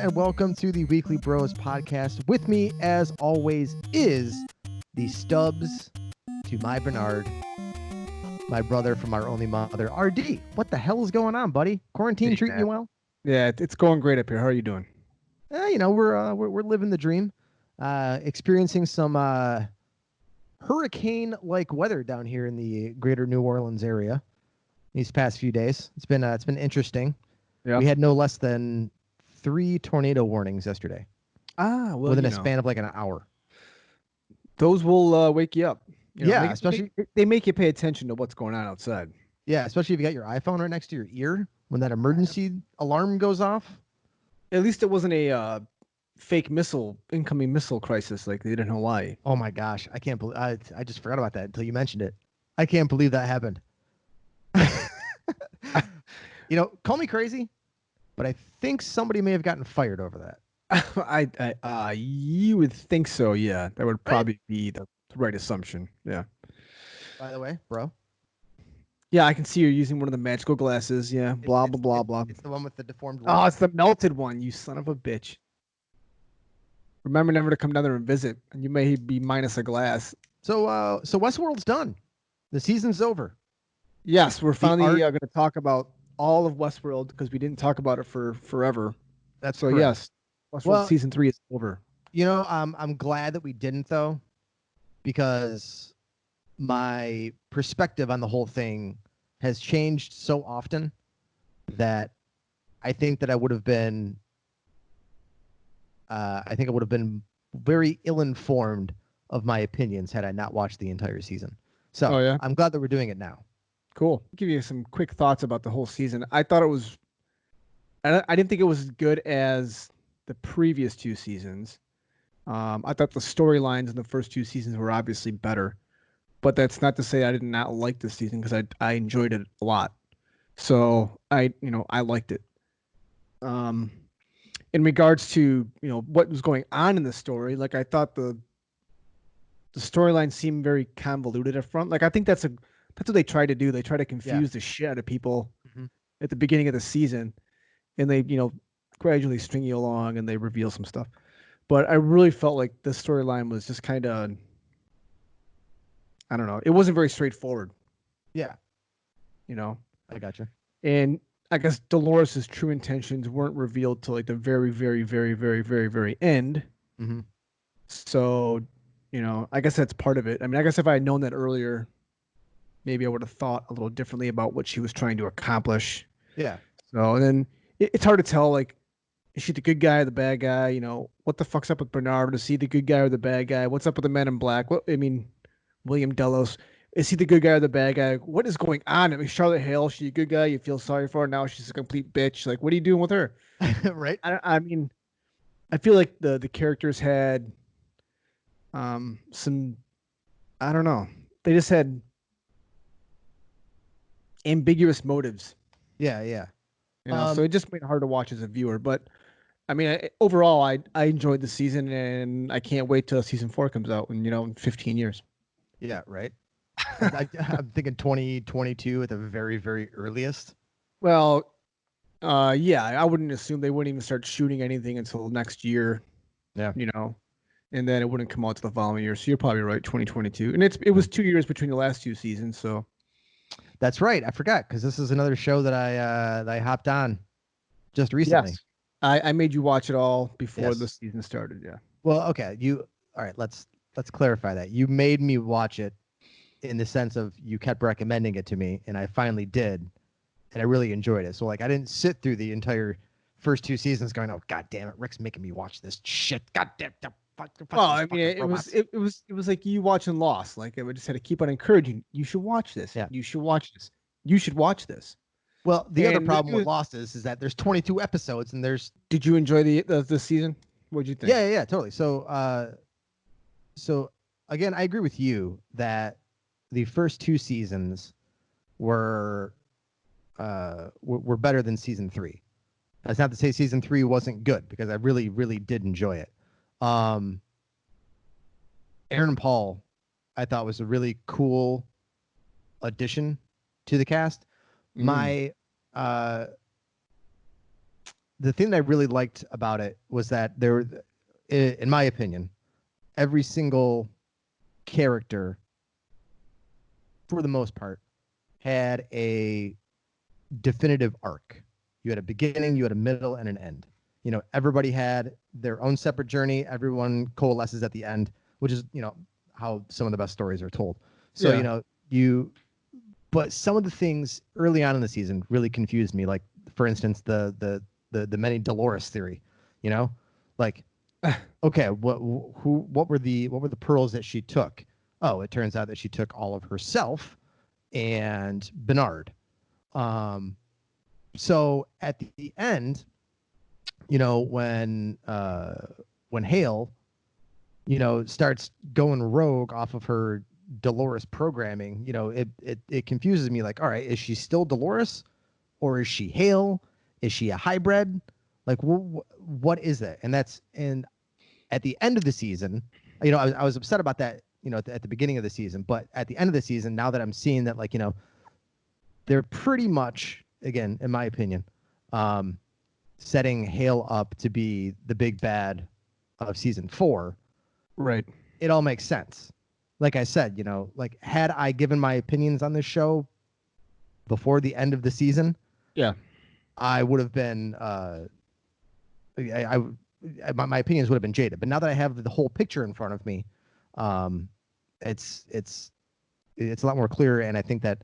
and welcome to the Weekly Bros podcast. With me, as always, is the Stubbs to my Bernard, my brother from our only mother, RD. What the hell is going on, buddy? Quarantine treating you well? Yeah, it's going great up here. How are you doing? We're living the dream, experiencing some hurricane-like weather down here in the greater New Orleans area these past few days. It's been interesting. Yeah. We had no less than 3 tornado warnings yesterday. Within a span of like an hour. Those will wake you up. Especially they make you pay attention to what's going on outside. Yeah, especially if you got your iPhone right next to your ear when that emergency alarm goes off. At least it wasn't a fake incoming missile crisis like they did in Hawaii. Oh my gosh, I can't believe I just forgot about that until you mentioned it. I can't believe that happened. Call me crazy, but I think somebody may have gotten fired over that. You would think so, yeah. That would probably be the right assumption. Yeah. By the way, bro. Yeah, I can see you're using one of the magical glasses. Yeah, blah. It's the one with the deformed. Oh, it's the melted one, you son of a bitch. Remember never to come down there and visit, and you may be minus a glass. So Westworld's done. The season's over. Yes, we're finally going to talk about all of Westworld because we didn't talk about it for forever. That's so correct. Yes, Westworld season 3 is over. I'm glad that we didn't though, because my perspective on the whole thing has changed so often that I think that I would have been very ill-informed of my opinions had I not watched the entire season. So I'm glad that we're doing it now. Cool. I'll give you some quick thoughts about the whole season. I thought it was, I didn't think it was as good as the previous 2 seasons. I thought the storylines in the first 2 seasons were obviously better, but that's not to say I did not like this season because I enjoyed it a lot. So I liked it. In regards to, what was going on in the story, like I thought the storyline seemed very convoluted up front. Like I think that's what they try to do. They try to confuse the shit out of people at the beginning of the season, and they, gradually string you along and they reveal some stuff. But I really felt like the storyline was just kind of, I don't know. It wasn't very straightforward. Yeah. I gotcha. And I guess Dolores' true intentions weren't revealed till like the very, very, very, very, very, very end. Mm-hmm. So, I guess that's part of it. I mean, I guess if I had known that earlier, maybe I would have thought a little differently about what she was trying to accomplish. Yeah. So, and then it's hard to tell, like, is she the good guy or the bad guy? What the fuck's up with Bernard? Is he the good guy or the bad guy? What's up with the Men in Black? William Delos, is he the good guy or the bad guy? What is going on? I mean, Charlotte Hale, she's a good guy. You feel sorry for her. Now she's a complete bitch. Like, what are you doing with her? Right. I mean, I feel like the characters had some, I don't know. They just had ambiguous motives. Yeah. So it just made it hard to watch as a viewer. But I mean, overall, I enjoyed the season, and I can't wait till season 4 comes out in 15 years. Yeah, right. I'm thinking 2022 at the very, very earliest. Well, I wouldn't assume they wouldn't even start shooting anything until next year. Yeah. And then it wouldn't come out to the following year. So you're probably right, 2022. And it was 2 years between the last 2 seasons. So that's right. I forgot because this is another show that I hopped on just recently. Yes. I made you watch it all before the season started. Yeah. Well, okay. All right. Let's clarify that. You made me watch it in the sense of you kept recommending it to me, and I finally did, and I really enjoyed it. So like I didn't sit through the entire first 2 seasons going, "Oh God damn it, Rick's making me watch this shit." God damn it. Well, I mean, it was like you watching Lost. Like I just had to keep on encouraging. You should watch this. Yeah. You should watch this. You should watch this. Well, the other problem with Lost is that there's 22 episodes, and there's. Did you enjoy the season? What'd you think? Yeah, totally. So again, I agree with you that the first 2 seasons were better than season 3. That's not to say season 3 wasn't good, because I really, really did enjoy it. Aaron Paul, I thought, was a really cool addition to the cast. My the thing that I really liked about it was that there, in my opinion, every single character, for the most part, had a definitive arc. You had a beginning, you had a middle, and an end. Everybody had their own separate journey. Everyone coalesces at the end, which is, how some of the best stories are told. So, but some of the things early on in the season really confused me. Like, for instance, the many Dolores theory, like, okay, what were the pearls that she took? Oh, it turns out that she took all of herself and Bernard. So at the end, when Hale, starts going rogue off of her Dolores programming, it confuses me. Like, all right, is she still Dolores, or is she Hale? Is she a hybrid? Like, what is that? And at the end of the season, I was upset about that, at the beginning of the season, but at the end of the season, now that I'm seeing that, like, they're pretty much, again, in my opinion, setting Hale up to be the big bad of season 4. Right. It all makes sense. Like I said, like, had I given my opinions on this show before the end of the season, yeah, I would have been, my opinions would have been jaded. But now that I have the whole picture in front of me, it's a lot more clear, and I think that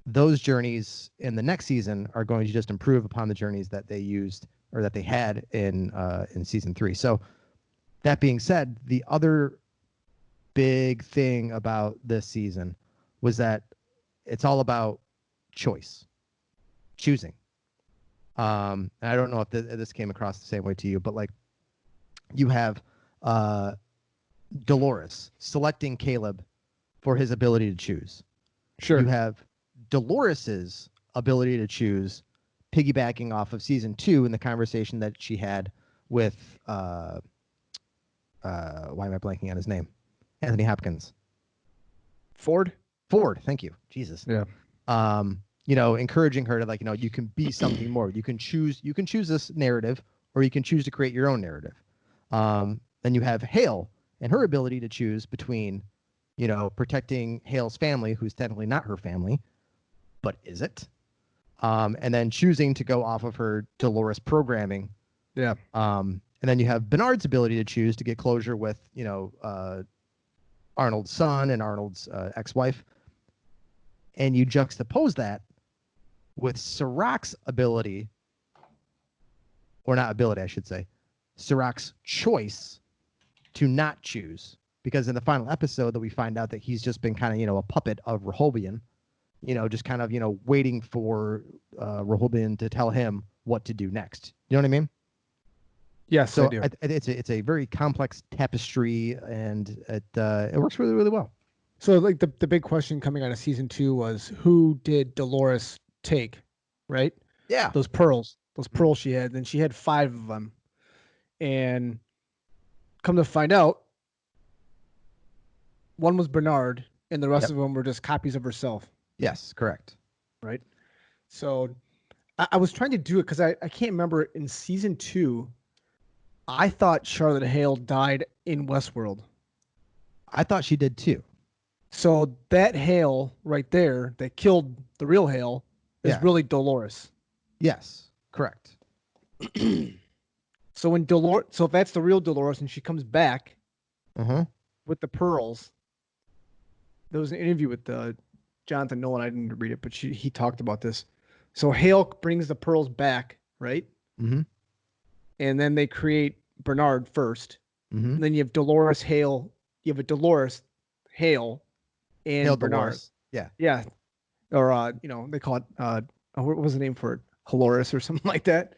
those journeys in the next season are going to just improve upon the journeys that they used or that they had in season 3. So that being said, the other big thing about this season was that it's all about choice, choosing. And I don't know if this came across the same way to you, but, like, you have Dolores selecting Caleb for his ability to choose. Sure. You have Dolores's ability to choose, piggybacking off of season 2 in the conversation that she had with why am I blanking on his name? Anthony Hopkins. Ford, thank you. Jesus. Yeah. Encouraging her to, like, you can be something more. You can choose this narrative, or you can choose to create your own narrative. Then you have Hale and her ability to choose between, protecting Hale's family, who's technically not her family, but is it? And then choosing to go off of her Dolores programming. Yeah. And then you have Bernard's ability to choose to get closure with, Arnold's son and Arnold's ex-wife. And you juxtapose that with Sirach's ability, or not ability, I should say, Sirach's choice to not choose. Because in the final episode that we find out that he's just been kind of, a puppet of Rehoboam, just kind of, waiting for Rehoboam to tell him what to do next. You know what I mean? Yes, so I do. It's a very complex tapestry, and it works really, really well. So, like, the big question coming out of season 2 was, who did Dolores take, right? Yeah. Those pearls she had. Then she had 5 of them. And come to find out, one was Bernard, and the rest of them were just copies of herself. Yes, correct. Right? So I was trying to do it because I can't remember. In season 2, I thought Charlotte Hale died in Westworld. I thought she did too. So that Hale right there that killed the real Hale is really Dolores. Yes, correct. So if that's the real Dolores and she comes back with the pearls, there was an interview with Jonathan Nolan. I didn't read it, but he talked about this. So Hale brings the pearls back, right? Mm-hmm. And then they create Bernard first. Mm-hmm. And then you have Dolores Hale. You have a Dolores Hale and Hale Bernard. Dolores. Yeah. Yeah. Or they call it what was the name for it? Haloris or something like that.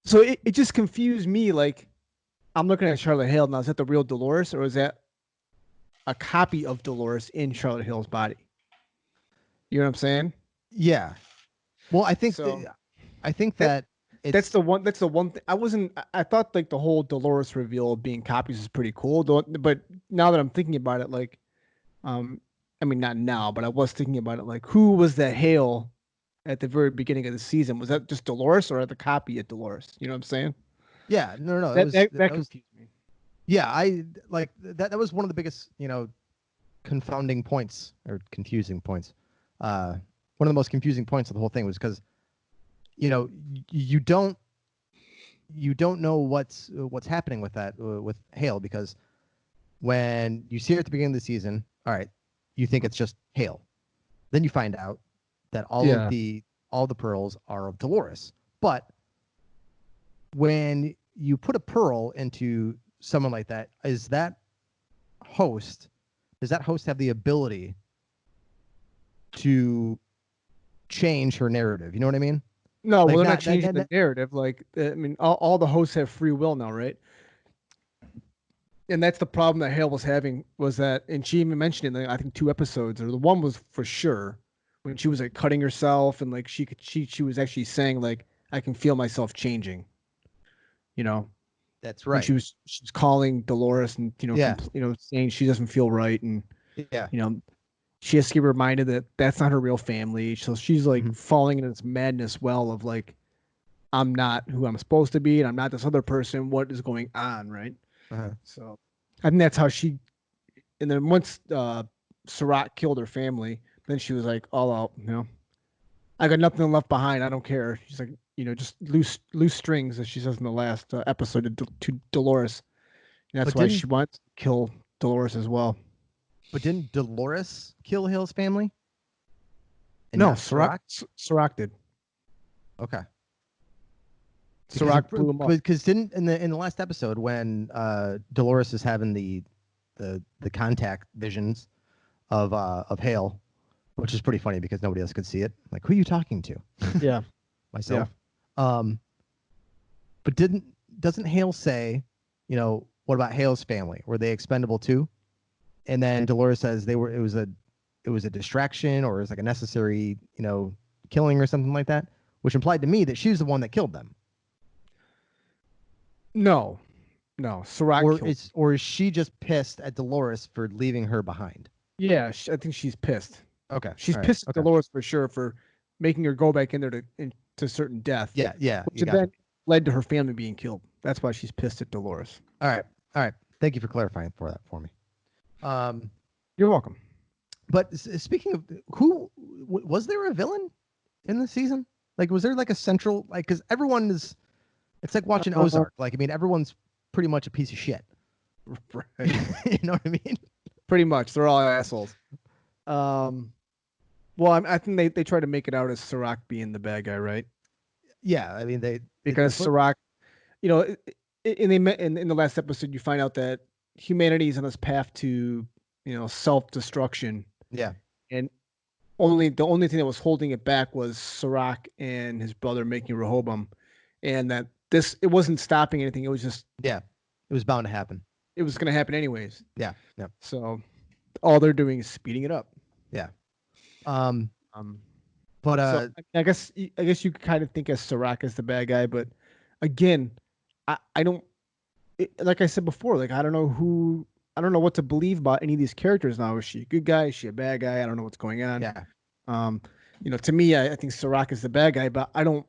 So it just confused me. Like, I'm looking at Charlotte Hale now. Is that the real Dolores, or is that a copy of Dolores in Charlotte Hale's body? You know what I'm saying? Yeah. Well, I think that that's the one. That's the one thing. I thought, like, the whole Dolores reveal being copies is pretty cool. But now that I'm thinking about it, like, I mean, not now, but I was thinking about it. Like, who was that Hale at the very beginning of the season. Was that just Dolores or the copy of Dolores? You know what I'm saying? Yeah, no, That that, that that was confused me. yeah. I like that. That was one of the biggest, confounding points or confusing points. One of the most confusing points of the whole thing was because you don't know what's happening with that with Hale, because when you see her at the beginning of the season, all right, you think it's just Hale. Then you find out that Yeah. all the pearls are of Dolores. But when you put a pearl into someone like that, does that host have the ability to change her narrative? You know what I mean? No, Like well, they're not not that, changing that, the that narrative. Like, I mean, all the hosts have free will now, right? And that's the problem that Hale was having, was that, and she even mentioned it in, I think, 2 episodes, or the one was for sure, when she was like cutting herself, and like she was actually saying like, I can feel myself changing, you know, that's when right. she was calling Dolores and Yeah. saying she doesn't feel right, and Yeah. you know she has to get reminded that that's not her real family. So she's like Mhm. falling into this madness well of like, I'm not who I'm supposed to be, and I'm not this other person. What is going on, right? Uh-huh. So I think that's how she. And then once Sirach killed her family, then she was like all out. I got nothing left behind. I don't care. She's like, just loose strings, as she says in the last episode to Dolores. And that's But why she didn't wants to kill Dolores as well. but didn't Dolores kill Hale's family and No, not Sirach? Sirach did. Okay. Sirach blew him up. Because didn't in the last episode when Dolores is having the contact visions of Hale, which is pretty funny because nobody else could see it. Like, who are you talking to? Yeah, yeah. Myself. Um, but doesn't Hale say, what about Hale's family? Were they expendable too? And then Dolores says it was a distraction, or it was like a necessary, killing or something like that, which implied to me that she was the one that killed them. No, no. Sirach killed. Or is she just pissed at Dolores for leaving her behind? Yeah, I think she's pissed. Okay. She's All right. pissed at Okay. Dolores for sure for making her go back in there to certain death. Yeah. Yeah. Which You gotcha. then led to her family being killed. That's why she's pissed at Dolores. All right. All right. Thank you for clarifying for me. You're welcome. But speaking of who was there a villain in the season? Like, was there like a central, like, because everyone is, it's like watching Ozark. Like, I mean, everyone's pretty much a piece of shit. Right. You know what I mean? Pretty much, they're all assholes. Well, I think they try to make it out as Sirach being the bad guy, right? Yeah, I mean Because Sirach, in the last episode, you find out that humanity is on this path to self-destruction. Yeah. And the only thing that was holding it back was Sirach and his brother making Rehoboam, and that it wasn't stopping anything. It was just it was bound to happen. It was going to happen anyways. Yeah. So all they're doing is speeding it up. Yeah. But so, I guess you could kind of think of Sirach as the bad guy, but again, I don't like I said before, like I don't know what to believe about any of these characters now. Is she a good guy? Is she a bad guy? I don't know what's going on. Yeah. To me, I think Sirach is the bad guy, but I don't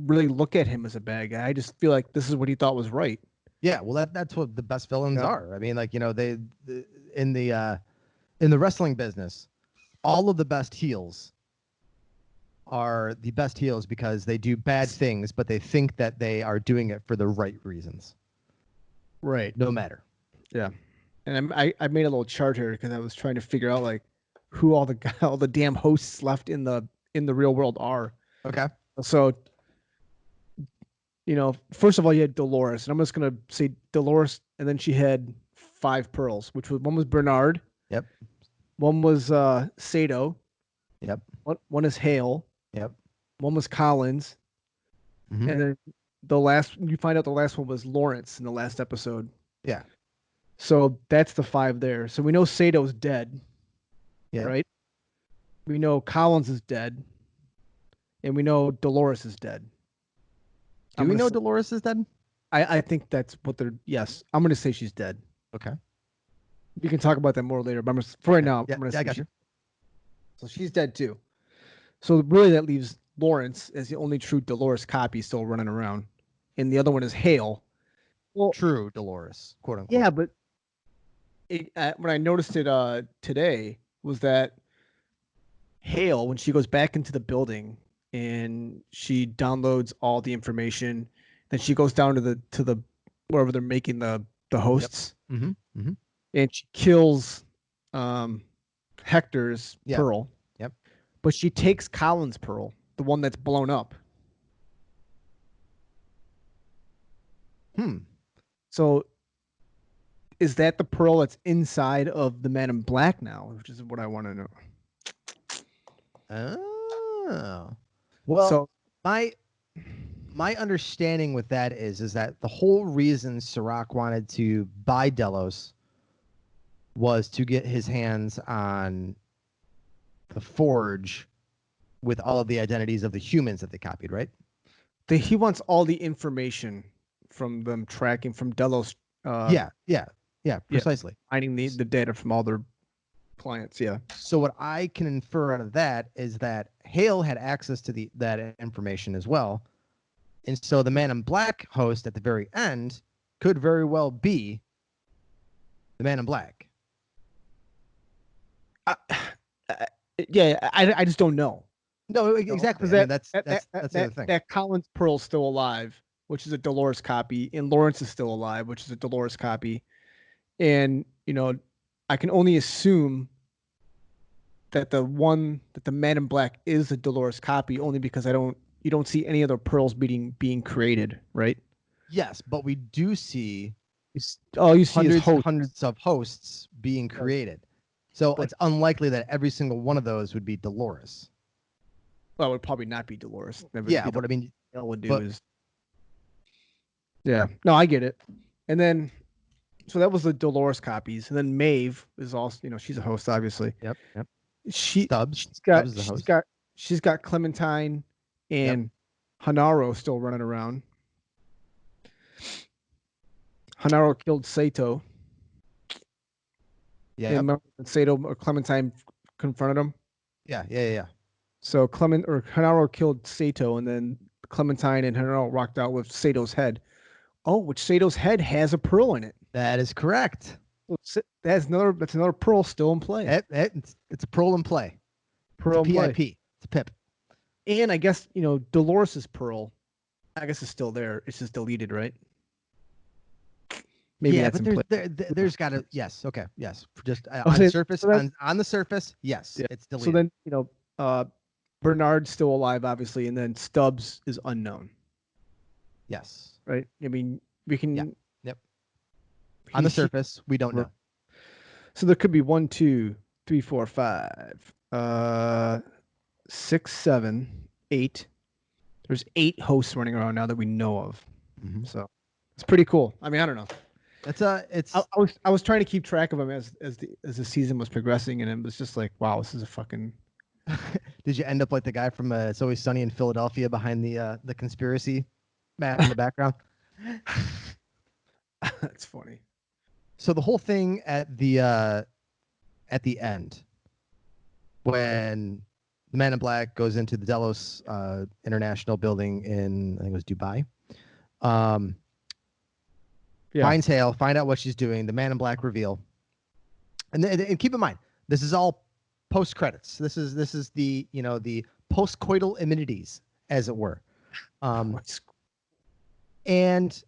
really look at him as a bad guy. I just feel like this is what he thought was right. Yeah, well, that's what the best villains are. I mean, like, in the wrestling business, all of the best heels are the best heels because they do bad things, but they think that they are doing it for the right reasons. Right. No matter. Yeah. And I made a little chart here because I was trying to figure out like who all the damn hosts left in the real world are. Okay. So, first of all, you had Dolores, and I'm just gonna say Dolores, and then she had 5 pearls, which was one was Bernard. Yep. One was Sato. Yep. One is Hale. Yep. One was Collins. Mm-hmm. And then you find out the last one was Lawrence in the last episode. Yeah. So that's the 5 there. So we know Sato's dead. Yeah. Right? We know Collins is dead. And we know Dolores is dead. Do we know Dolores is dead? I think that's what they're. Yes, I'm going to say she's dead. Okay. We can talk about that more later. But for right now, I'm going to say I got you. So she's dead too. So really, that leaves Lawrence as the only true Dolores copy still running around, and the other one is Hale. Well, True Dolores, quote unquote. yeah, but when I noticed it today was that Hale, when she goes back into the building and she downloads all the information, then she goes down to the wherever they're making the hosts, Mm-hmm. Mm-hmm. and she kills Hector's Yeah. Pearl. Yep. But she takes Colin's Pearl, the one that's blown up. So is that the Pearl that's inside of the Man in Black now? Which is what I want to know. Oh. Well, So my understanding with that is that the whole reason Sirach wanted to buy Delos was to get his hands on the forge with all of the identities of the humans that they copied, right? he wants all the information from them tracking from Delos. Yeah, precisely. Finding the data from all their clients. Yeah. So what I can infer out of that is that Hale had access to that information as well. And so the Man in Black host at the very end could very well be the Man in Black. Yeah, I just don't know. No, exactly. I mean, that's the other thing. That Colin's Pearl's still alive, which is a Dolores copy, and Lawrence is still alive, which is a Dolores copy. And, I can only assume that the Man in Black is a Dolores copy only because you don't see any other pearls being created, right? Yes, but we do see you see hundreds of hosts being created. So it's unlikely that every single one of those would be Dolores. Well, it would probably not be Dolores. Yeah, but I mean, would do is. Yeah, no, I get it. And then, so that was the Dolores copies, and then Maeve is also, she's a host, obviously. Yep. She's got Clementine and Hanaro still running around. Hanaro killed Sato. Yeah. And Sato or Clementine confronted him. Yeah. So Hanaro killed Sato, and then Clementine and Hanaro rocked out with Sato's head. Oh, which Sato's head has a pearl in it. That is correct. That's another pearl still in play. It's a pearl in play. Pearl in play. PIP. It's a pip. And I guess Dolores's pearl, I guess it's still there. It's just deleted, right? Maybe that's but there's got to yes. Just on the surface, on the surface, yes, yeah. It's deleted. So then Bernard's still alive, obviously, and then Stubbs is unknown. Yes. Right. I mean, we can. Yep. On the surface, we don't know. So there could be 1, 2, 3, 4, 5, 6, 7, 8. There's 8 hosts running around now that we know of. Mm-hmm. So it's pretty cool. I mean, I don't know. I was trying to keep track of them as the season was progressing, and it was just like, wow, this is a fucking. Did you end up like the guy from It's Always Sunny in Philadelphia behind the conspiracy map in the background? That's funny. So the whole thing at the end, when the Man in Black goes into the Delos International building in, I think it was Dubai, finds Hale, find out what she's doing, the Man in Black reveal, and keep in mind, this is all post credits. This is the the post-coital amenities, as it were, and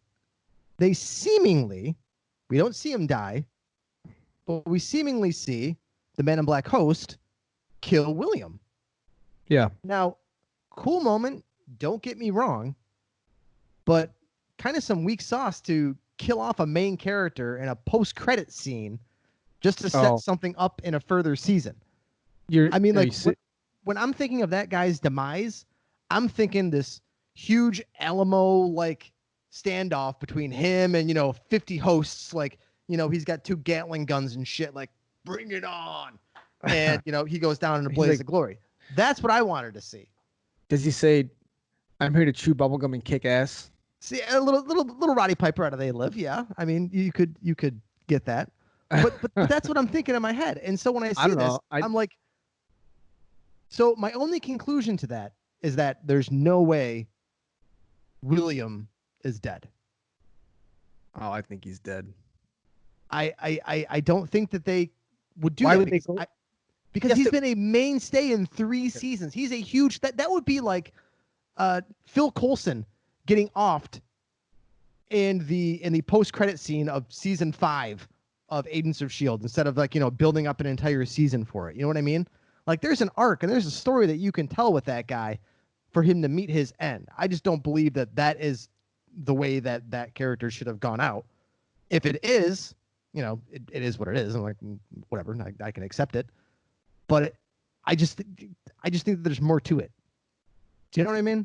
they seemingly, we don't see him die, but we seemingly see the Man in Black host kill William. Yeah. Now, cool moment. Don't get me wrong, but kind of some weak sauce to kill off a main character in a post-credit scene just to set something up in a further season. When I'm thinking of that guy's demise, I'm thinking this huge Alamo standoff between him and 50 hosts. He's got 2 Gatling guns and shit. Bring it on, and he goes down in a blaze of glory. That's what I wanted to see. Does he say, "I'm here to chew bubblegum and kick ass"? See, a little Roddy Piper out of They Live, yeah. I mean, you could get that, but that's what I'm thinking in my head. And so when I see this, I'm like, So my only conclusion to that is that there's no way William is dead. Oh, I think he's dead. I don't think that they would do Why that would they because, go? because he's been a mainstay in 3 seasons. He's a huge that would be like Phil Coulson getting offed in the post-credit scene of season 5 of Agents of Shield instead of like, building up an entire season for it. You know what I mean? Like there's an arc and there's a story that you can tell with that guy for him to meet his end. I just don't believe that is the way that character should have gone out. If it is, it is what it is. I'm like, whatever, I can accept it. But I just think that there's more to it. Do you know what I mean?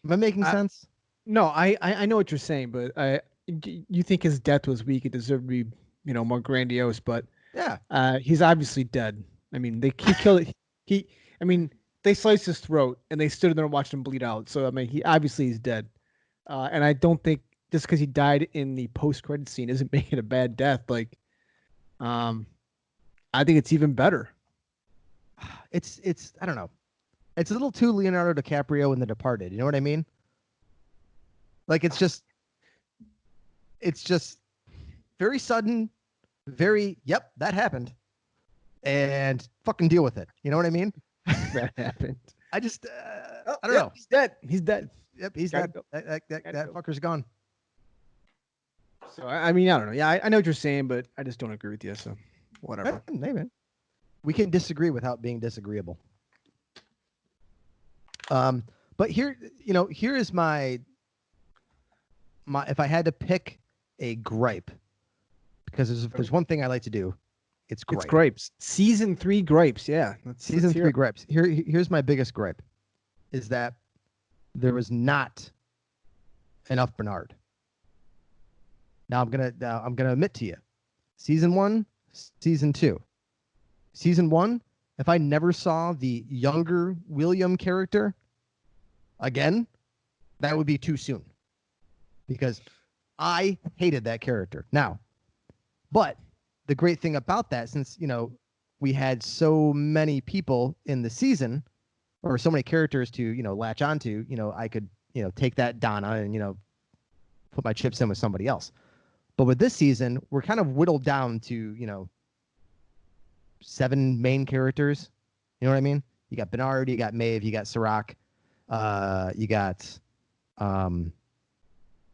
Am I making sense? No, I know what you're saying, but you think his death was weak. It deserved to be, more grandiose. But Yeah, he's obviously dead. I mean, he killed it. I mean, they sliced his throat and they stood there and watched him bleed out. So I mean, he obviously is dead. And I don't think just because he died in the post-credit scene isn't making it a bad death. Like, I think it's even better. it's I don't know. It's a little too Leonardo DiCaprio in The Departed. You know what I mean? Like it's just very sudden, very yep, that happened, and fucking deal with it. You know what I mean? That happened. I just I don't know. He's dead. He's dead. Yep, he's dead. That fucker's gone. So I mean, I don't know. Yeah, I know what you're saying, but I just don't agree with you. So whatever. Hey, man. We can disagree without being disagreeable. But here is my if I had to pick a gripe, because there's one thing I like to do, it's gripe. It's gripes. Season 3 gripes. Yeah, Season 3 gripes. Here's my biggest gripe, is that there was not enough Bernard. Now I'm gonna admit to you, season 1, season 2. Season 1, if I never saw the younger William character again, that would be too soon, because I hated that character. Now, but the great thing about that, since we had so many people in the season, or so many characters to latch onto, I could take that Donna and put my chips in with somebody else. But with this season, we're kind of whittled down to 7 main characters. You know what I mean? You got Bernard, you got Maeve, you got Sirac, you got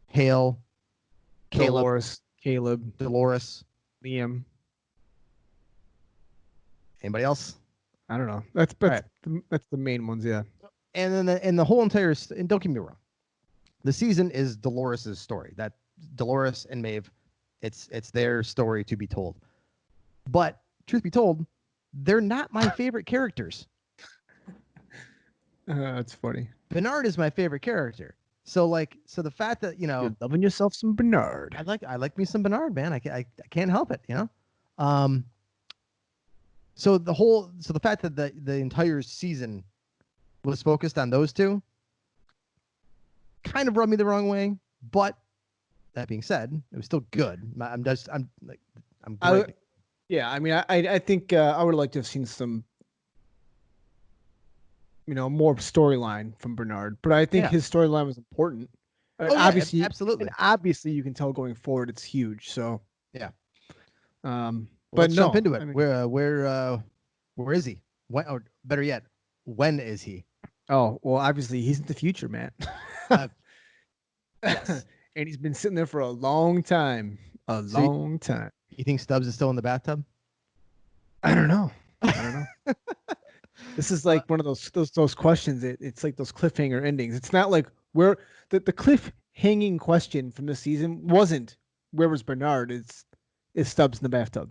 Hale, Caleb, Dolores, Liam. Anybody else? I don't know. That's the main ones, yeah. And then the whole entire, and don't get me wrong, the season is Dolores' story. That Dolores and Maeve, it's their story to be told. But truth be told, they're not my favorite characters. That's funny. Bernard is my favorite character. So the fact that You're loving yourself some Bernard. I like me some Bernard, man. I can't help it, So the fact that the entire season was focused on those two kind of rubbed me the wrong way. But that being said, it was still good. I'm great. Yeah, I mean, I think I would like to have seen some, more storyline from Bernard, but I think his storyline was important. Obviously, absolutely. And obviously, you can tell going forward it's huge. So yeah. But let's jump into it. I mean, where is he? When, or better yet, when is he? Oh well, obviously he's in the future, man. Yes. And he's been sitting there for a long time. Long time. You think Stubbs is still in the bathtub? I don't know. This is like one of those questions. It's like those cliffhanger endings. It's not like where the cliff hanging question from the season wasn't where was Bernard? Is Stubbs in the bathtub?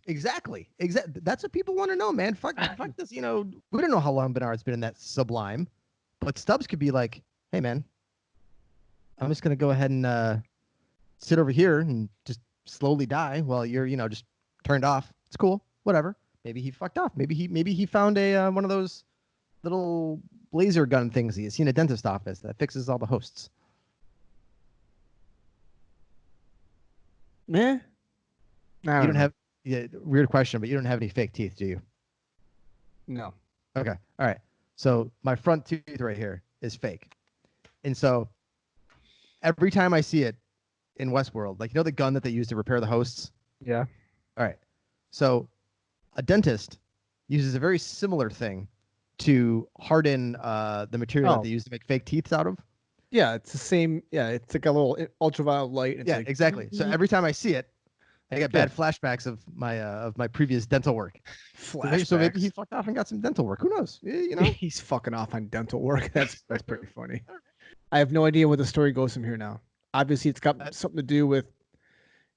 Exactly. That's what people want to know, man. Fuck this. We don't know how long Bernard's been in that sublime, but Stubbs could be like, hey, man, I'm just gonna go ahead and sit over here and just slowly die while you're just turned off. It's cool. Whatever. Maybe he fucked off. Maybe he found a one of those little laser gun things he's seen a dentist office that fixes all the hosts. Yeah. You don't have weird question, but you don't have any fake teeth, do you? No. Okay. All right. So my front tooth right here is fake. And so every time I see it in Westworld, like, the gun that they use to repair the hosts? Yeah. All right. So a dentist uses a very similar thing to harden the material that Oh, they use to make fake teeth out of. yeah. It's the same. Yeah. It's like a little ultraviolet light. And it's Yeah, like, exactly. So every time I see it, I get yeah. bad flashbacks of my previous dental work. So maybe he Flashbacks. fucked off and got some dental work. Who knows? You know. He's fucking off on dental work. That's pretty funny. I have no idea where the story goes from here now. Obviously, it's got something to do with,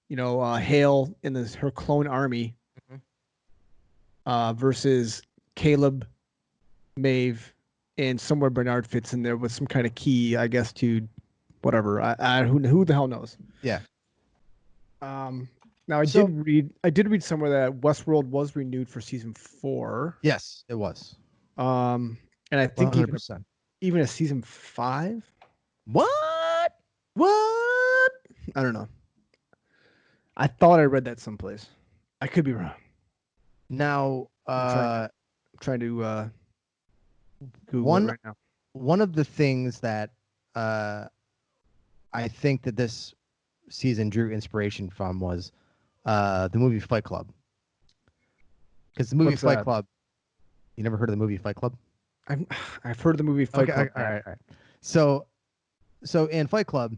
Hale and her clone army Mhm. versus Caleb, Maeve, and somewhere Bernard fits in there with some kind of key, I guess, to whatever. Who the hell knows? Yeah. Now I So did read somewhere that Westworld was renewed for season 4. yes, it was Um, and I think 100%. even a season 5. What? What? I don't know. I thought I read that someplace. I could be wrong. Now, I'm trying to Google it one right now. one of the things that I think that this season drew inspiration from was the movie Fight Club. Because the movie What's Fight that? Club, you never heard of the movie Fight Club? I've heard of the movie Fight Okay, Club. all right. So in Fight Club,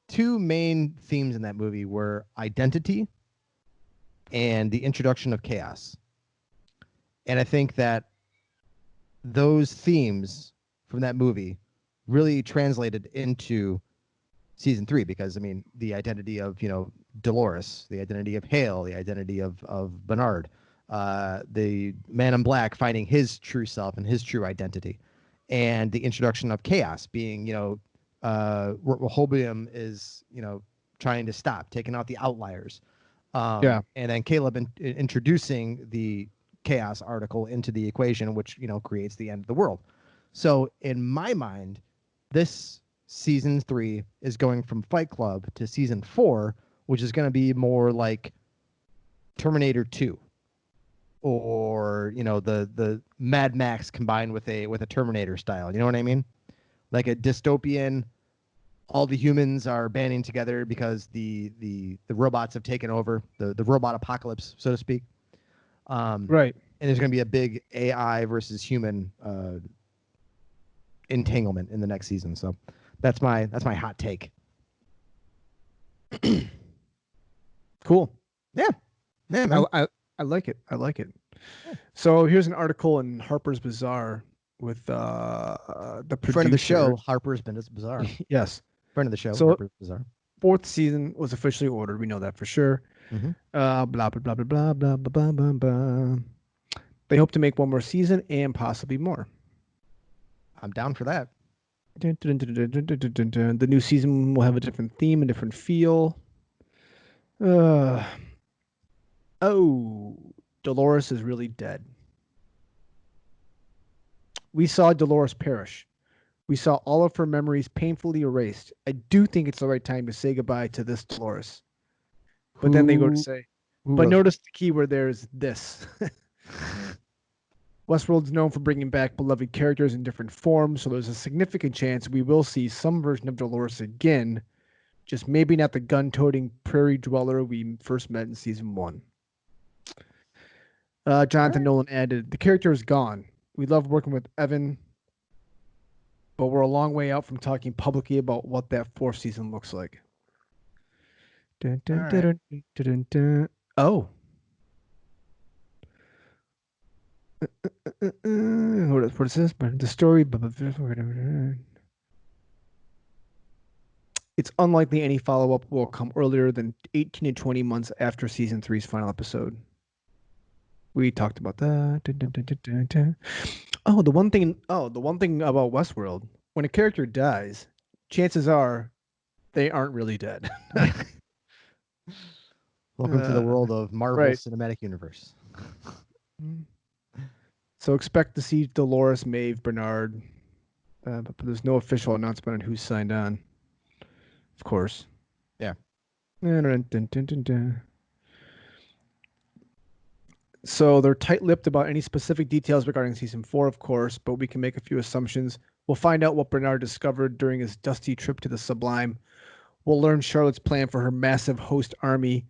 two main themes in that movie were identity and the introduction of chaos. And I think that those themes from that movie really translated into season 3, because I mean the identity of Dolores, the identity of Hale, the identity of Bernard, the man in black finding his true self and his true identity, and the introduction of chaos being Rehoboam is trying to stop, taking out the outliers, Yeah. and then Caleb introducing the chaos article into the equation, which creates the end of the world. So in my mind, this season 3 is going from Fight Club to season 4, which is going to be more like Terminator 2, or the Mad Max combined with a Terminator style. You know what I mean? Like a dystopian. All the humans are banding together because the robots have taken over, the robot apocalypse, so to speak. Right. And there's going to be a big AI versus human entanglement in the next season. So that's my hot take. Cool. Yeah, man. I like it. I like it. So here's an article in Harper's Bazaar with the producer. Friend of the show, Harper's Bazaar. Yes. Friend of the show, So, Harper's Bazaar. 4th season was officially ordered. We know that for sure. Mm-hmm. Blah blah blah blah blah blah blah blah blah. They hope to make one more season and possibly more. I'm down for that. The new season will have a different theme, a different feel. Dolores is really dead. We saw Dolores perish. We saw all of her memories painfully erased. I do think it's the right time to say goodbye to this Dolores. But then they go to say, but notice the key word there is this. Westworld's known for bringing back beloved characters in different forms, so there's a significant chance we will see some version of Dolores again, just maybe not the gun-toting prairie dweller we first met in season 1. Jonathan Nolan added, the character is gone. We love working with Evan, but we're a long way out from talking publicly about what that 4th season looks like. Oh. What is this? The story. It's unlikely any follow-up will come earlier than 18 to 20 months after season 3's final episode. We talked about that. Oh, the one thing about Westworld, when a character dies, chances are they aren't really dead. Welcome to the world of Marvel Cinematic Universe. So expect to see Dolores, Maeve, Bernard, but there's no official announcement on who's signed on. Of course. Yeah. So they're tight-lipped about any specific details regarding season 4, of course, but we can make a few assumptions. We'll find out what Bernard discovered during his dusty trip to the Sublime. We'll learn Charlotte's plan for her massive host army.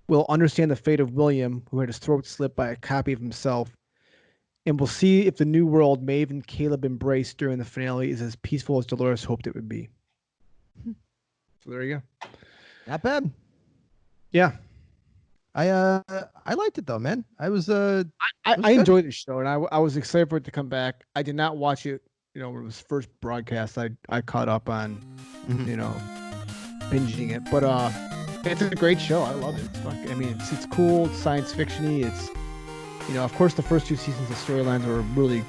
We'll understand the fate of William, who had his throat slit by a copy of himself. And we'll see if the new world Maeve and Caleb embraced during the finale is as peaceful as Dolores hoped it would be. So there you go. Not bad. Yeah. I liked it though, man. I enjoyed the show, and I was excited for it to come back. I did not watch it, when it was first broadcast. I caught up on, binging it, but it's a great show. I love it. I mean, it's cool. It's science fiction-y. It's, of course, the first 2 seasons of storylines were really,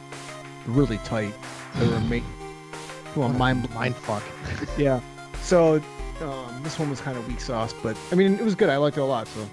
really tight. They were mind fuck. Yeah. So this one was kind of weak sauce, but I mean, it was good. I liked it a lot. So.